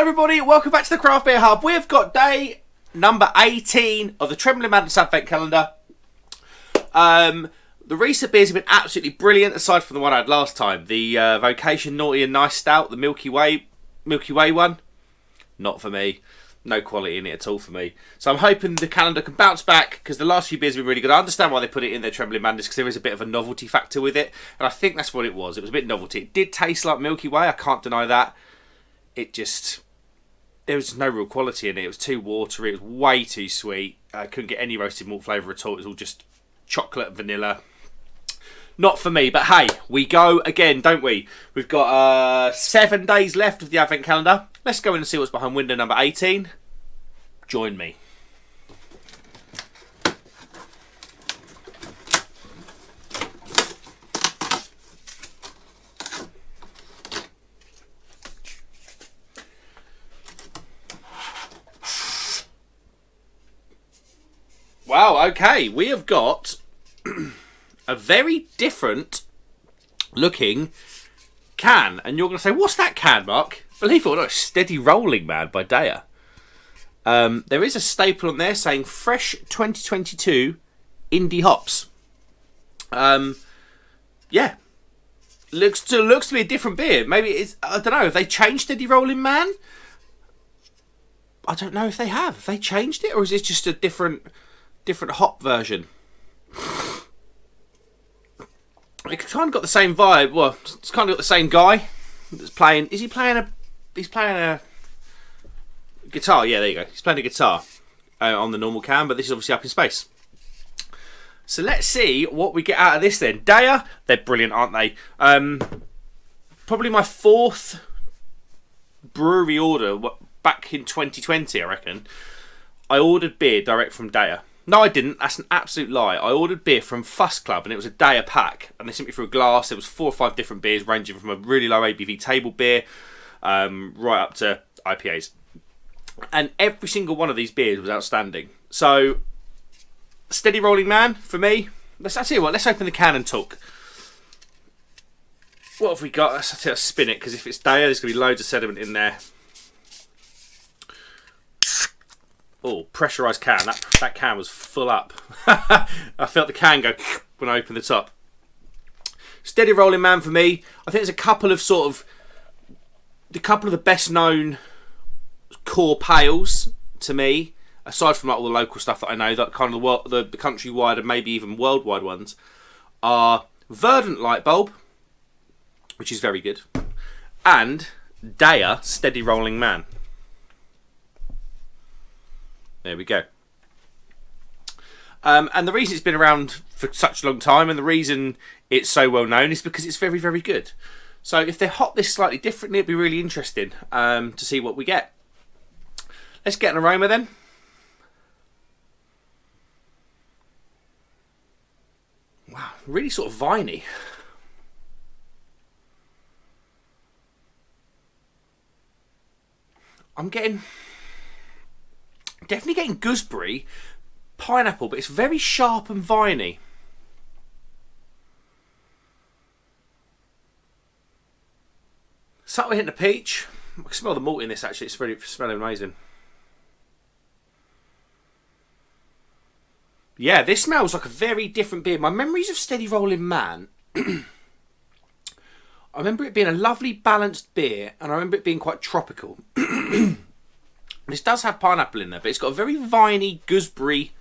everybody, welcome back to the Craft Beer Hub. We've got day number 18 of the Trembling Madness Advent Calendar. The recent beers have been absolutely brilliant, aside from the one I had last time. The Vocation Naughty and Nice Stout, the Milky Way one. Not for me. No quality in it at all for me. So I'm hoping the calendar can bounce back, because the last few beers have been really good. I understand why they put it in their Trembling Madness, because there is a bit of a novelty factor with it. And I think that's what it was. It was a bit novelty. It did taste like Milky Way, I can't deny that. There was no real quality in it. It was too watery. It was way too sweet. I couldn't get any roasted malt flavour at all. It was all just chocolate and vanilla. Not for me, but hey, we go again, don't we? We've got 7 days left of the Advent Calendar. Let's go in and see what's behind window number 18. Join me. Wow, okay, we have got a very different looking can. And you're going to say, what's that can, Mark? Believe it or not, Steady Rolling Man by Deya. There is a staple on there saying Fresh 2022 Indie Hops. Yeah. Looks to be a different beer. Maybe it's, I don't know, have they changed Steady Rolling Man? I don't know if they have. Have they changed it, or is it just a different hop version? It's kind of got the same vibe. Well, it's kind of got the same guy that's playing. Is he playing a? He's playing a guitar. Yeah, there you go. He's playing a guitar on the normal can, but this is obviously up in space. So let's see what we get out of this then. Deya, they're brilliant, aren't they? Probably my 4th brewery order back in 2020, I reckon. I ordered beer direct from Deya. No, I didn't. That's an absolute lie. I ordered beer from Fuss Club, and it was a Deya pack. And they sent me through a glass. There was 4 or 5 different beers, ranging from a really low ABV table beer right up to IPAs. And every single one of these beers was outstanding. So, Steady Rolling Man, for me. I'll tell you what, let's open the can and talk. What have we got? Let's spin it, because if it's Deya, there's going to be loads of sediment in there. Oh, pressurised can. That can was full up. I felt the can go when I opened the top. Steady Rolling Man for me. I think there's a couple of the best known core pales to me, aside from like all the local stuff that I know, that kind of the countrywide and maybe even worldwide ones, are Verdant Light Bulb, which is very good, and Deya Steady Rolling Man. There we go. And the reason it's been around for such a long time, and the reason it's so well known, is because it's very, very good. So if they hop this slightly differently, it'd be really interesting to see what we get. Let's get an aroma then. Wow, really sort of viney. I'm definitely getting gooseberry, pineapple, but it's very sharp and viney. Subtle hint of peach. I can smell the malt in this actually, it's really smelling amazing. Yeah, this smells like a very different beer. My memories of Steady Rolling Man, I remember it being a lovely balanced beer, and I remember it being quite tropical. This does have pineapple in there, but it's got a very viney, gooseberry,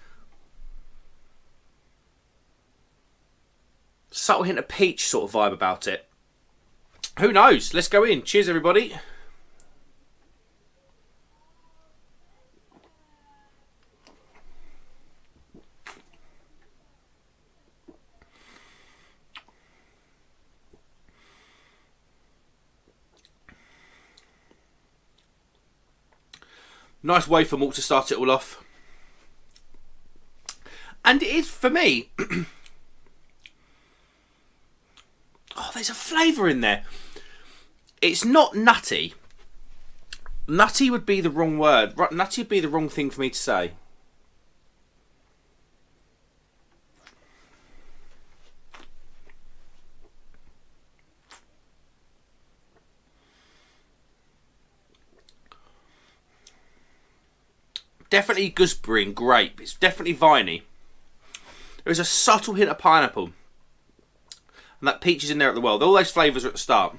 subtle hint of peach sort of vibe about it. Who knows? Let's go in. Cheers, everybody. Nice wafer malt to start it all off. And it is, for me, oh, there's a flavour in there. It's not nutty. Nutty would be the wrong word. Nutty would be the wrong thing for me to say. Definitely gooseberry and grape. It's definitely viney. There's a subtle hint of pineapple. And that peach is in there at the well. All those flavours are at the start.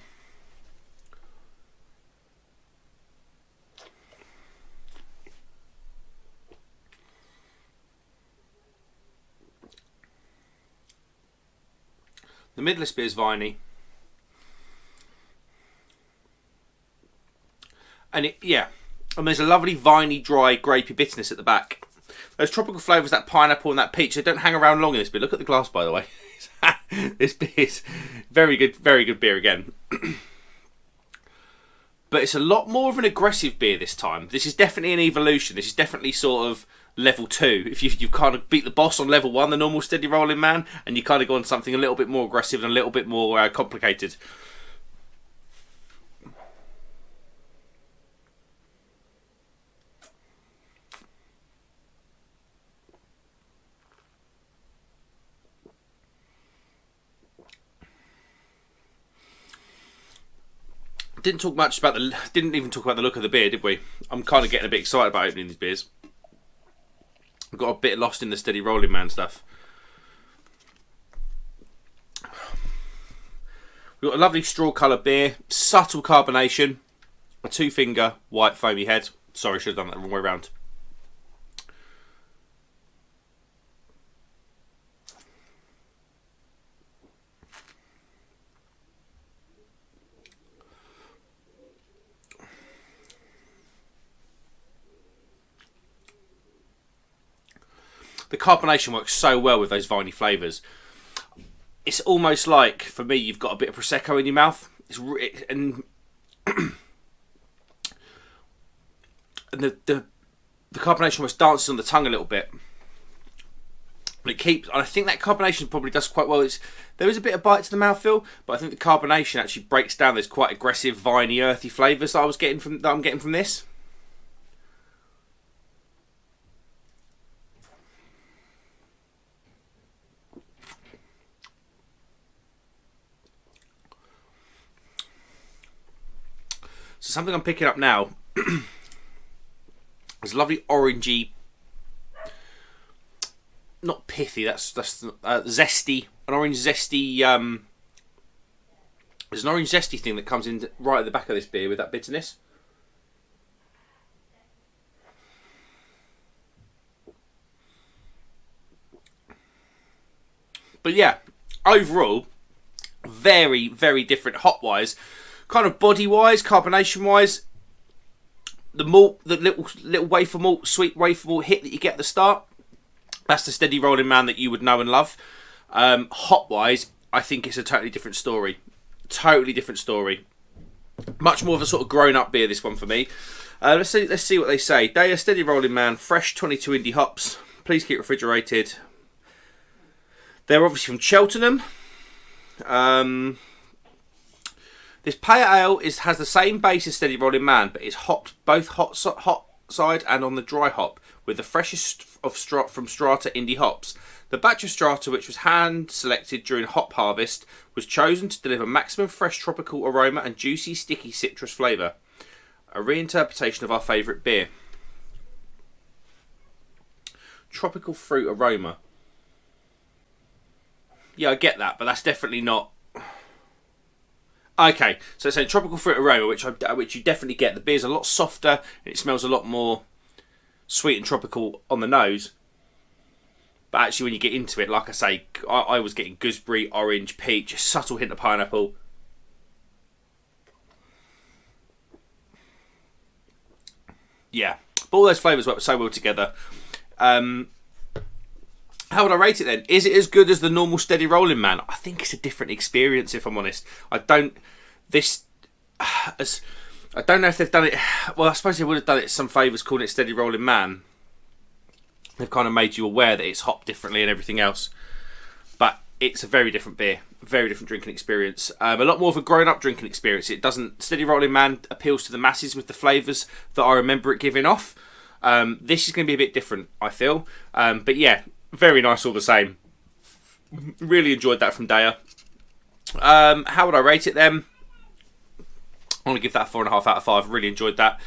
The middle of this beer is viney. And and there's a lovely viney, dry, grapey bitterness at the back. Those tropical flavours, that pineapple and that peach, they don't hang around long in this beer. Look at the glass, by the way. This beer is very good beer again. But it's a lot more of an aggressive beer this time. This is definitely an evolution. This is definitely sort of level 2. If you kind of beat the boss on level 1, the normal steady rolling man, and you kind of go on something a little bit more aggressive and a little bit more complicated. Didn't even talk about the look of the beer, did we? I'm kind of getting a bit excited about opening these beers. I got a bit lost in the steady rolling man stuff. We've got a lovely straw colour beer, subtle carbonation, a 2-finger white foamy head. Sorry, should have done that the wrong way around. The carbonation works so well with those viney flavours. It's almost like, for me, you've got a bit of Prosecco in your mouth. And the carbonation almost dances on the tongue a little bit. And I think that carbonation probably does quite well. There is a bit of bite to the mouthfeel, but I think the carbonation actually breaks down those quite aggressive, viney, earthy flavours that I'm getting from this. So something I'm picking up now is a lovely orangey, not pithy, that's zesty, an orange zesty, there's an orange zesty thing that comes in right at the back of this beer with that bitterness. But yeah, overall, very, very different hop-wise. Kind of body-wise, carbonation-wise, the malt, the little wafer malt, sweet wafer malt hit that you get at the start, that's the steady rolling man that you would know and love. Hop-wise, I think it's a totally different story. Totally different story. Much more of a sort of grown-up beer, this one for me. Let's see what they say. Deya steady rolling man, fresh 22 indie hops. Please keep refrigerated. They're obviously from Cheltenham. This pale ale has the same base as Steady Rolling Man, but is hopped both hot side and on the dry hop, with the freshest from Strata Indie hops. The batch of Strata, which was hand selected during hop harvest, was chosen to deliver maximum fresh tropical aroma and juicy, sticky citrus flavour. A reinterpretation of our favourite beer. Tropical fruit aroma. Yeah, I get that, but that's definitely not... Okay, so it's a tropical fruit aroma, which you definitely get. The beer's a lot softer, and it smells a lot more sweet and tropical on the nose. But actually, when you get into it, like I say, I was getting gooseberry, orange, peach, a subtle hint of pineapple. Yeah, but all those flavours work so well together. How would I rate it then? Is it as good as the normal steady rolling man? I think it's a different experience, if I'm honest. I don't know if they've done it. Well, I suppose they would have done it some favours calling it steady rolling man. They've kind of made you aware that it's hopped differently and everything else. But it's a very different beer, very different drinking experience. A lot more of a grown-up drinking experience. Steady rolling man appeals to the masses with the flavours that I remember it giving off. This is going to be a bit different, I feel. But yeah. Very nice all the same. Really enjoyed that from Deya. How would I rate it then? I'm going to give that a 4.5 out of 5. Really enjoyed that.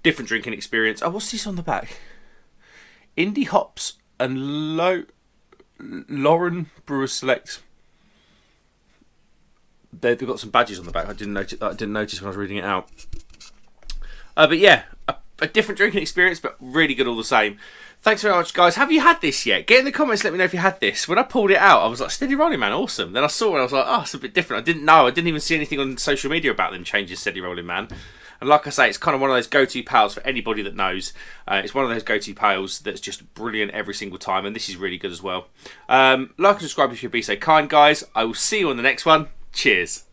Different drinking experience. Oh, what's this on the back? Indie hops and Lauren Brewer Select. They've got some badges on the back. I didn't notice when I was reading it out. But yeah, a different drinking experience, but really good all the same. Thanks very much, guys. Have you had this yet? Get in the comments, let me know if you had this. When I pulled it out, I was like, Steady Rolling Man, awesome. Then I saw it and I was like, oh, it's a bit different. I didn't know. I didn't even see anything on social media about them changing Steady Rolling Man. And like I say, it's kind of one of those go-to pails for anybody that knows. It's one of those go-to pails that's just brilliant every single time, and this is really good as well. Like and subscribe if you'd be so kind, guys. I will see you on the next one. Cheers.